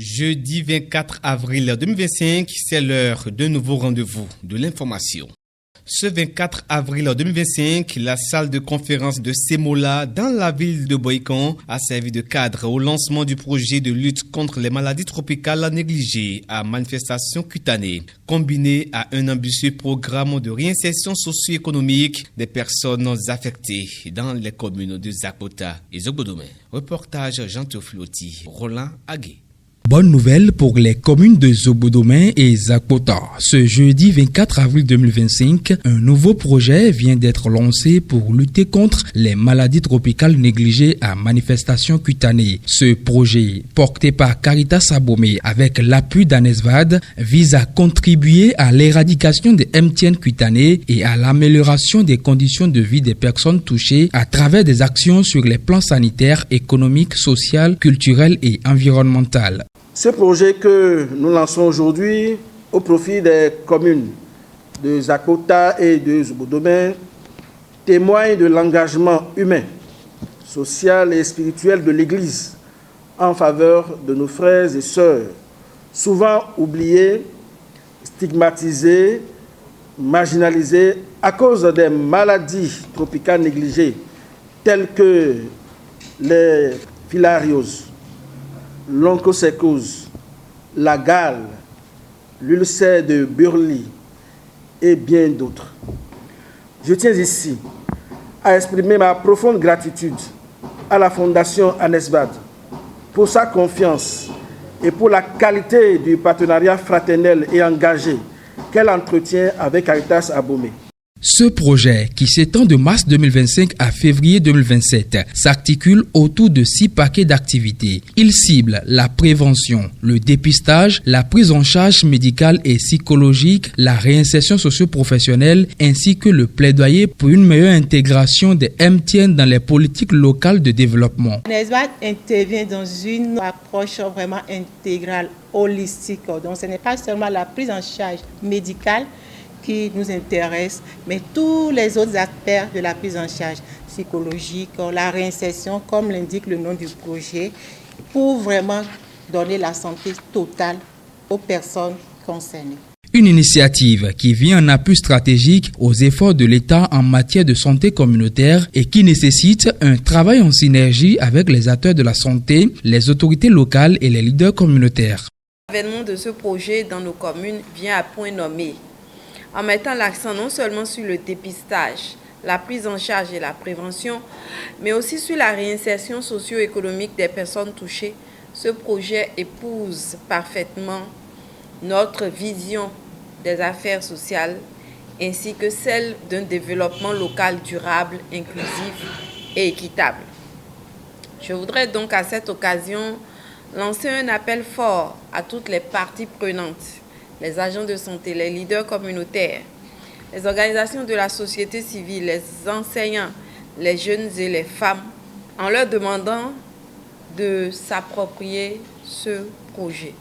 Jeudi 24 avril 2025, c'est l'heure d'un nouveau rendez-vous de l'information. Ce 24 avril 2025, la salle de conférence de Semola dans la ville de Boïcon a servi de cadre au lancement du projet de lutte contre les maladies tropicales négligées à manifestation cutanée, combiné à un ambitieux programme de réinsertion socio-économique des personnes affectées dans les communes de Zakota et Zobodomé. Reportage Jean-Théophile Oti, Roland Agué. Bonne nouvelle pour les communes de Zobodomé et Zakota. Ce jeudi 24 avril 2025, un nouveau projet vient d'être lancé pour lutter contre les maladies tropicales négligées à manifestation cutanée. Ce projet, porté par Caritas Abomey avec l'appui d'Anesvad, vise à contribuer à l'éradication des MTN cutanés et à l'amélioration des conditions de vie des personnes touchées à travers des actions sur les plans sanitaires, économiques, sociaux, culturels et environnementaux. Ce projet que nous lançons aujourd'hui au profit des communes de Zakota et de Zobodomé témoigne de l'engagement humain, social et spirituel de l'Église en faveur de nos frères et sœurs, souvent oubliés, stigmatisés, marginalisés à cause des maladies tropicales négligées telles que les filarioses, l'onchocercose, la gale, l'ulcère de Burley et bien d'autres. Je tiens ici à exprimer ma profonde gratitude à la Fondation Anesvad pour sa confiance et pour la qualité du partenariat fraternel et engagé qu'elle entretient avec Caritas Abomey. Ce projet, qui s'étend de mars 2025 à février 2027, s'articule autour de 6 paquets d'activités. Il cible la prévention, le dépistage, la prise en charge médicale et psychologique, la réinsertion socio-professionnelle, ainsi que le plaidoyer pour une meilleure intégration des MTN dans les politiques locales de développement. Anesvad intervient dans une approche vraiment intégrale, holistique. Donc ce n'est pas seulement la prise en charge médicale qui nous intéresse, mais tous les autres aspects de la prise en charge psychologique, la réinsertion, comme l'indique le nom du projet, pour vraiment donner la santé totale aux personnes concernées. Une initiative qui vient en appui stratégique aux efforts de l'État en matière de santé communautaire et qui nécessite un travail en synergie avec les acteurs de la santé, les autorités locales et les leaders communautaires. L'avènement de ce projet dans nos communes vient à point nommé, en mettant l'accent non seulement sur le dépistage, la prise en charge et la prévention, mais aussi sur la réinsertion socio-économique des personnes touchées. Ce projet épouse parfaitement notre vision des affaires sociales ainsi que celle d'un développement local durable, inclusif et équitable. Je voudrais donc à cette occasion lancer un appel fort à toutes les parties prenantes, les agents de santé, les leaders communautaires, les organisations de la société civile, les enseignants, les jeunes et les femmes, en leur demandant de s'approprier ce projet.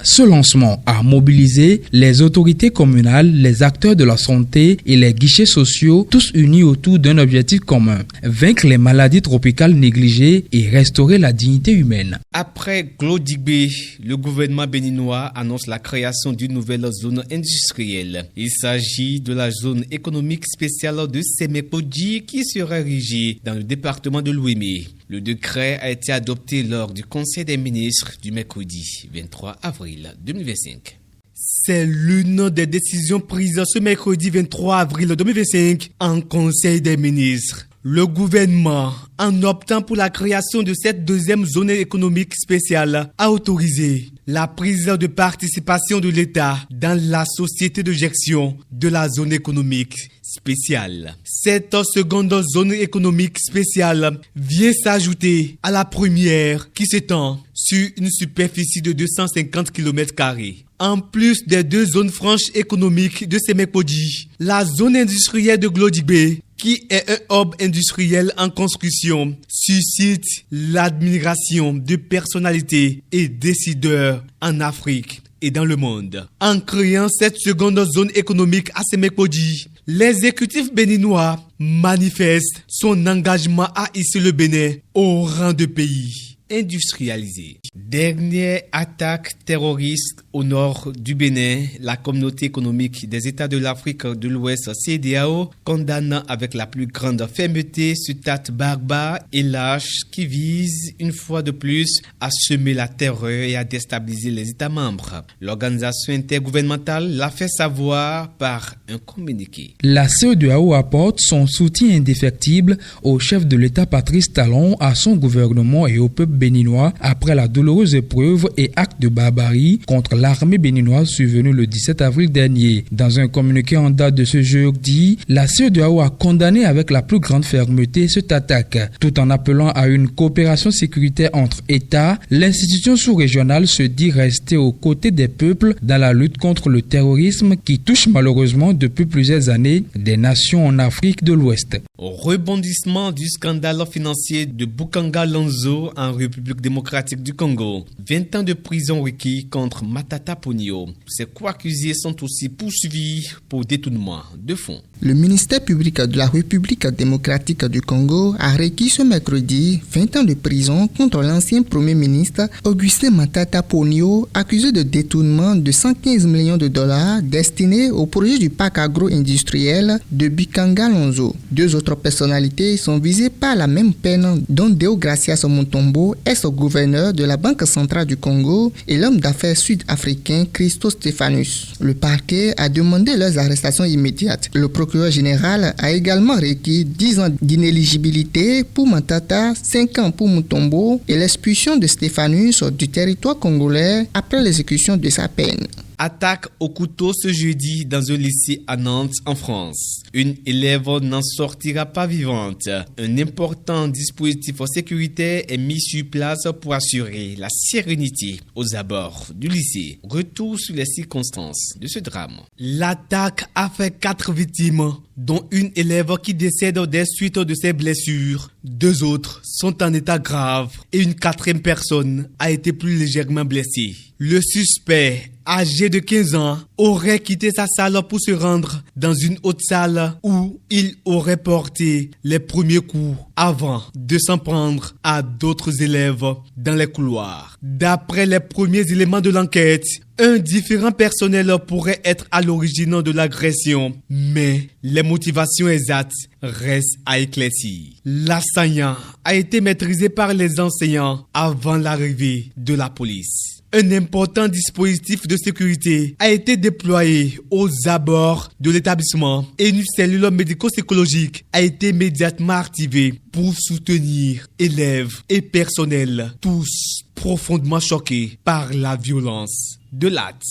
Ce lancement a mobilisé les autorités communales, les acteurs de la santé et les guichets sociaux, tous unis autour d'un objectif commun, vaincre les maladies tropicales négligées et restaurer la dignité humaine. Après Glodigbe, le gouvernement béninois annonce la création d'une nouvelle zone industrielle. Il s'agit de la zone économique spéciale de Sémékodji qui sera érigée dans le département de l'Ouémé. Le décret a été adopté lors du Conseil des ministres du mercredi 23 avril 2025. C'est l'une des décisions prises ce mercredi 23 avril 2025 en Conseil des ministres. Le gouvernement, en optant pour la création de cette deuxième zone économique spéciale, a autorisé la prise de participation de l'État dans la société de gestion de la zone économique spéciale. Cette seconde zone économique spéciale vient s'ajouter à la première qui s'étend sur une superficie de 250 km². En plus des 2 zones franches économiques de Sémékodji, la zone industrielle de Glodigbe, qui est un hub industriel en construction, suscite l'admiration de personnalités et décideurs en Afrique et dans le monde. En créant cette seconde zone économique à Sémékodji, l'exécutif béninois manifeste son engagement à hisser le Bénin au rang de pays industrialisée. Dernière attaque terroriste au nord du Bénin, la communauté économique des États de l'Afrique de l'Ouest, CEDEAO, condamne avec la plus grande fermeté cet acte barbare et lâche qui vise une fois de plus à semer la terreur et à déstabiliser les États membres. L'organisation intergouvernementale l'a fait savoir par un communiqué. La CEDEAO apporte son soutien indéfectible au chef de l'État Patrice Talon, à son gouvernement et au peuple béninois après la douloureuse épreuve et acte de barbarie contre l'armée béninoise survenue le 17 avril dernier. Dans un communiqué en date de ce jeudi, la CEDEAO a condamné avec la plus grande fermeté cette attaque. Tout en appelant à une coopération sécuritaire entre États, l'institution sous-régionale se dit rester aux côtés des peuples dans la lutte contre le terrorisme qui touche malheureusement depuis plusieurs années des nations en Afrique de l'Ouest. Rebondissement du scandale financier de Bukanga Lonzo en République démocratique du Congo. 20 ans de prison requis contre Matata Ponyo. Ces co-accusés sont aussi poursuivis pour détournement de fonds. Le ministère public de la République démocratique du Congo a requis ce mercredi 20 ans de prison contre l'ancien premier ministre Augustin Matata Ponyo, accusé de détournement de 115 millions de dollars destinés au projet du parc agro-industriel de Bukanga Lonzo. Deux autres personnalités sont visées par la même peine, dont Deogracias Mutombo, ex-gouverneur de la Banque centrale du Congo, et l'homme d'affaires sud-africain Christo Stéphanus. Le parquet a demandé leurs arrestations immédiates. Le procureur général a également requis 10 ans d'inéligibilité pour Matata, 5 ans pour Mutombo et l'expulsion de Stéphanus du territoire congolais après l'exécution de sa peine. Attaque au couteau ce jeudi dans un lycée à Nantes, en France. Une élève n'en sortira pas vivante. Un important dispositif sécuritaire est mis sur place pour assurer la sérénité aux abords du lycée. Retour sur les circonstances de ce drame. L'attaque a fait 4 victimes, dont une élève qui décède des suites de ses blessures. 2 autres sont en état grave et une 4e personne a été plus légèrement blessée. Le suspect, âgé de 15 ans, aurait quitté sa salle pour se rendre dans une autre salle où il aurait porté les premiers coups avant de s'en prendre à d'autres élèves dans les couloirs. D'après les premiers éléments de l'enquête, un différent personnel pourrait être à l'origine de l'agression, mais les motivations exactes restent à éclaircir. L'assaillant a été maîtrisé par les enseignants avant l'arrivée de la police. Un important dispositif de sécurité a été déployé aux abords de l'établissement et une cellule médico-psychologique a été immédiatement activée pour soutenir élèves et personnel, tous profondément choqués par la violence de l'acte.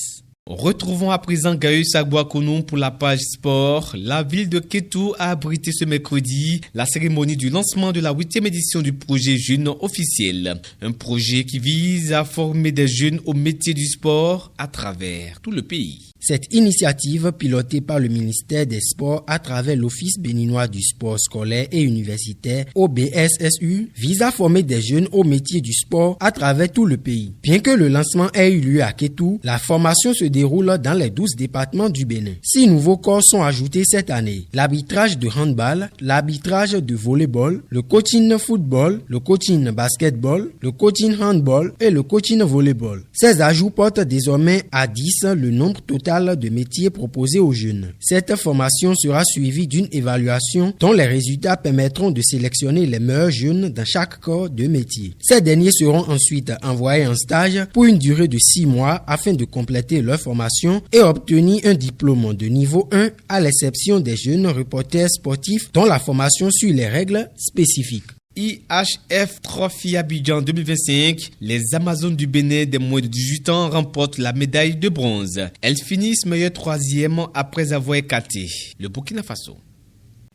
Retrouvons à présent Gaius Agboakonou pour la page sport. La ville de Kétou a abrité ce mercredi la cérémonie du lancement de la 8e édition du projet Jeunes officiel. Un projet qui vise à former des jeunes au métier du sport à travers tout le pays. Cette initiative, pilotée par le ministère des Sports à travers l'Office béninois du sport scolaire et universitaire, OBSSU, vise à former des jeunes au métier du sport à travers tout le pays. Bien que le lancement ait eu lieu à Kétou, la formation se déroule dans les 12 départements du Bénin. 6 nouveaux corps sont ajoutés cette année. L'arbitrage de handball, l'arbitrage de volleyball, le coaching football, le coaching basketball, le coaching handball et le coaching volleyball. Ces ajouts portent désormais à 10 le nombre total de métiers proposés aux jeunes. Cette formation sera suivie d'une évaluation dont les résultats permettront de sélectionner les meilleurs jeunes dans chaque corps de métier. Ces derniers seront ensuite envoyés en stage pour une durée de 6 mois afin de compléter leur formation et obtenir un diplôme de niveau 1 à l'exception des jeunes reporters sportifs dont la formation suit les règles spécifiques. IHF Trophy Abidjan 2025, les Amazones du Bénin des moins de 18 ans remportent la médaille de bronze. Elles finissent meilleure 3e après avoir écarté le Burkina Faso.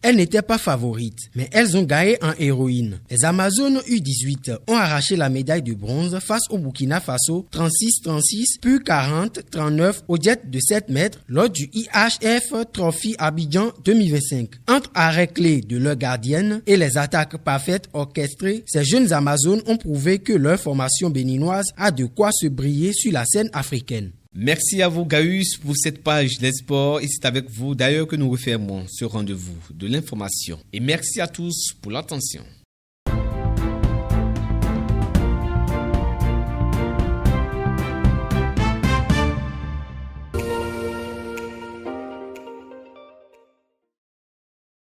Elles n'étaient pas favorites, mais elles ont gagné en héroïne. Les Amazones U18 ont arraché la médaille de bronze face au Burkina Faso 36-36, puis 40-39 au jet de 7 mètres lors du IHF Trophy Abidjan 2025. Entre arrêts clés de leurs gardiennes et les attaques parfaites orchestrées, ces jeunes Amazones ont prouvé que leur formation béninoise a de quoi se briller sur la scène africaine. Merci à vous Gaius pour cette page des sports et c'est avec vous d'ailleurs que nous refermons ce rendez-vous de l'information. Et merci à tous pour l'attention.